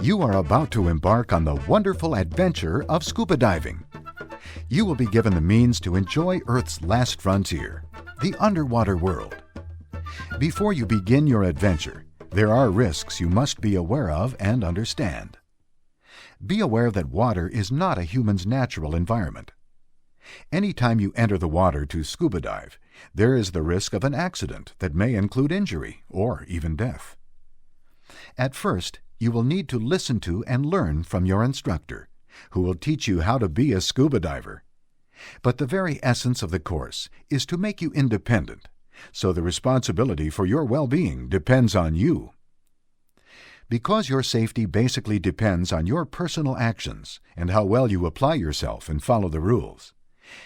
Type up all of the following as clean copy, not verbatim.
You are about to embark on the wonderful adventure of scuba diving. You will be given the means to enjoy Earth's last frontier, the underwater world. Before you begin your adventure, there are risks you must be aware of and understand. Be aware that water is not a human's natural environment. Anytime you enter the water to scuba dive, there is the risk of an accident that may include injury or even death. At first, you will need to listen to and learn from your instructor, who will teach you how to be a scuba diver. But the very essence of the course is to make you independent, so the responsibility for your well-being depends on you. Because your safety basically depends on your personal actions and how well you apply yourself and follow the rules,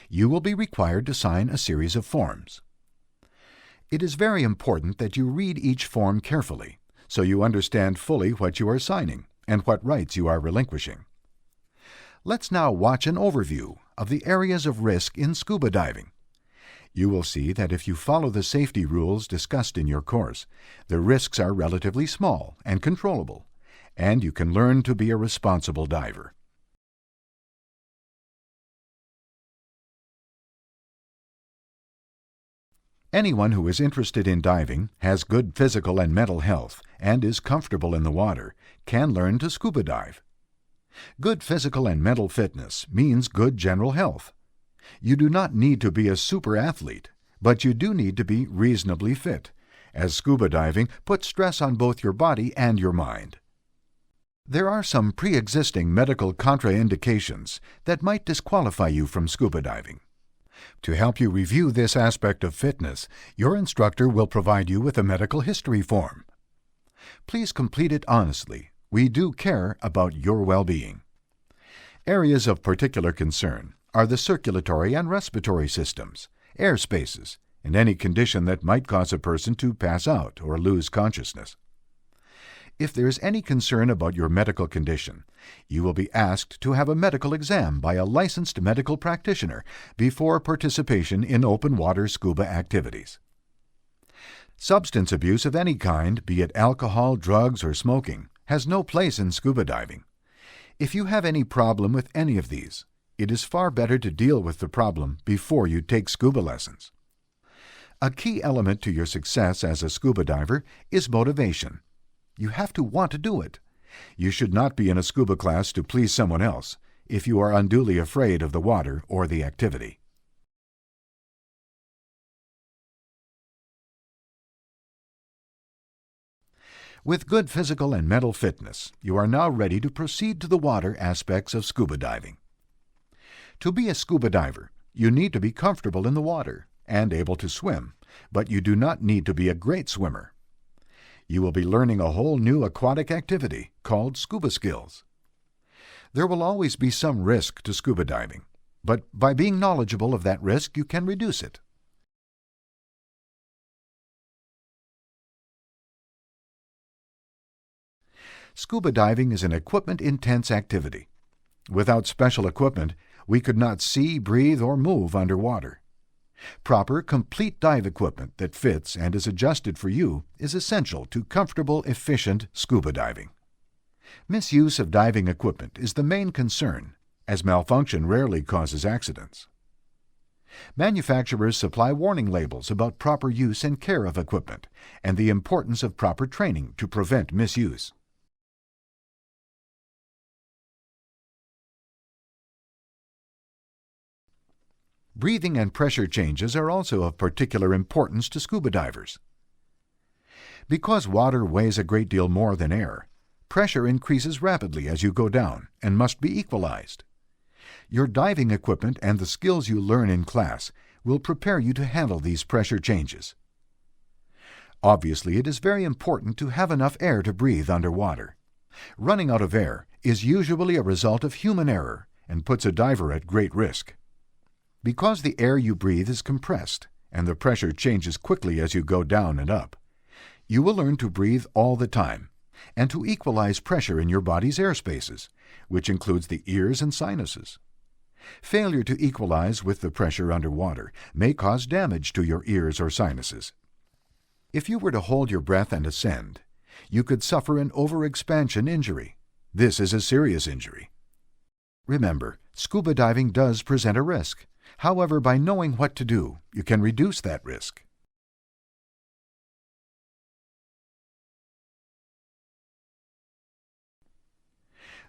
you will be required to sign a series of forms. It is very important that you read each form carefully, so you understand fully what you are signing and what rights you are relinquishing. Let's now watch an overview of the areas of risk in scuba diving. You will see that if you follow the safety rules discussed in your course, the risks are relatively small and controllable, and you can learn to be a responsible diver. Anyone who is interested in diving, has good physical and mental health, and is comfortable in the water, can learn to scuba dive. Good physical and mental fitness means good general health. You do not need to be a super athlete, but you do need to be reasonably fit, as scuba diving puts stress on both your body and your mind. There are some pre-existing medical contraindications that might disqualify you from scuba diving. To help you review this aspect of fitness, your instructor will provide you with a medical history form. Please complete it honestly. We do care about your well-being. Areas of particular concern are the circulatory and respiratory systems, air spaces, and any condition that might cause a person to pass out or lose consciousness. If there is any concern about your medical condition, you will be asked to have a medical exam by a licensed medical practitioner before participation in open water scuba activities. Substance abuse of any kind, be it alcohol, drugs, or smoking, has no place in scuba diving. If you have any problem with any of these, it is far better to deal with the problem before you take scuba lessons. A key element to your success as a scuba diver is motivation. You have to want to do it. You should not be in a scuba class to please someone else if you are unduly afraid of the water or the activity. With good physical and mental fitness, you are now ready to proceed to the water aspects of scuba diving. To be a scuba diver, you need to be comfortable in the water and able to swim, but you do not need to be a great swimmer. You will be learning a whole new aquatic activity called scuba skills. There will always be some risk to scuba diving, but by being knowledgeable of that risk, you can reduce it. Scuba diving is an equipment-intense activity. Without special equipment, we could not see, breathe, or move underwater. Proper, complete dive equipment that fits and is adjusted for you is essential to comfortable, efficient scuba diving. Misuse of diving equipment is the main concern, as malfunction rarely causes accidents. Manufacturers supply warning labels about proper use and care of equipment and the importance of proper training to prevent misuse. Breathing and pressure changes are also of particular importance to scuba divers. Because water weighs a great deal more than air, pressure increases rapidly as you go down and must be equalized. Your diving equipment and the skills you learn in class will prepare you to handle these pressure changes. Obviously, it is very important to have enough air to breathe underwater. Running out of air is usually a result of human error and puts a diver at great risk. Because the air you breathe is compressed and the pressure changes quickly as you go down and up, you will learn to breathe all the time and to equalize pressure in your body's air spaces, which includes the ears and sinuses. Failure to equalize with the pressure underwater may cause damage to your ears or sinuses. If you were to hold your breath and ascend, you could suffer an overexpansion injury. This is a serious injury. Remember, scuba diving does present a risk. However, by knowing what to do, you can reduce that risk.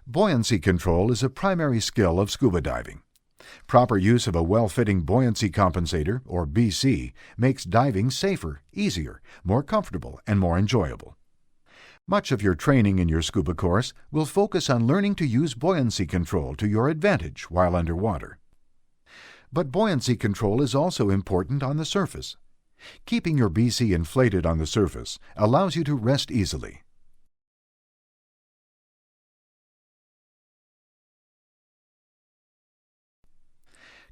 Buoyancy control is a primary skill of scuba diving. Proper use of a well-fitting buoyancy compensator, or BC, makes diving safer, easier, more comfortable, and more enjoyable. Much of your training in your scuba course will focus on learning to use buoyancy control to your advantage while underwater. But buoyancy control is also important on the surface. Keeping your BC inflated on the surface allows you to rest easily.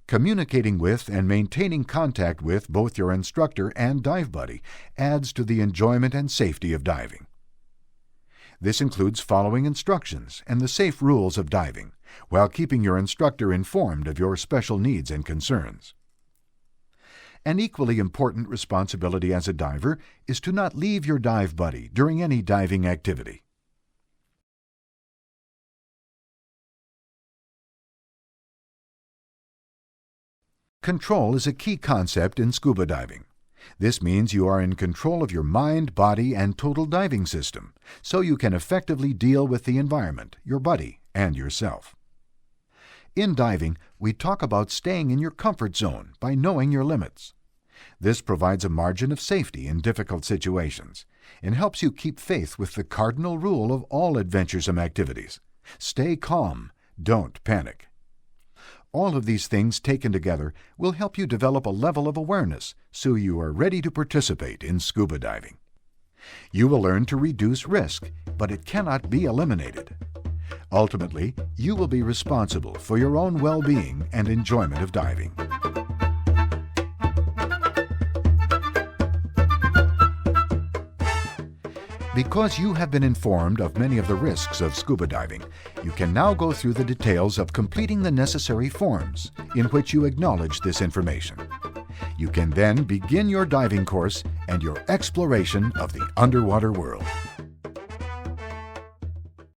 Communicating with and maintaining contact with both your instructor and dive buddy adds to the enjoyment and safety of diving. This includes following instructions and the safe rules of diving, while keeping your instructor informed of your special needs and concerns. An equally important responsibility as a diver is to not leave your dive buddy during any diving activity. Control is a key concept in scuba diving. This means you are in control of your mind, body, and total diving system, so you can effectively deal with the environment, your buddy, and yourself. In diving, we talk about staying in your comfort zone by knowing your limits. This provides a margin of safety in difficult situations and helps you keep faith with the cardinal rule of all adventuresome activities: stay calm, don't panic. All of these things taken together will help you develop a level of awareness so you are ready to participate in scuba diving. You will learn to reduce risk, but it cannot be eliminated. Ultimately, you will be responsible for your own well-being and enjoyment of diving. Because you have been informed of many of the risks of scuba diving, you can now go through the details of completing the necessary forms in which you acknowledge this information. You can then begin your diving course and your exploration of the underwater world.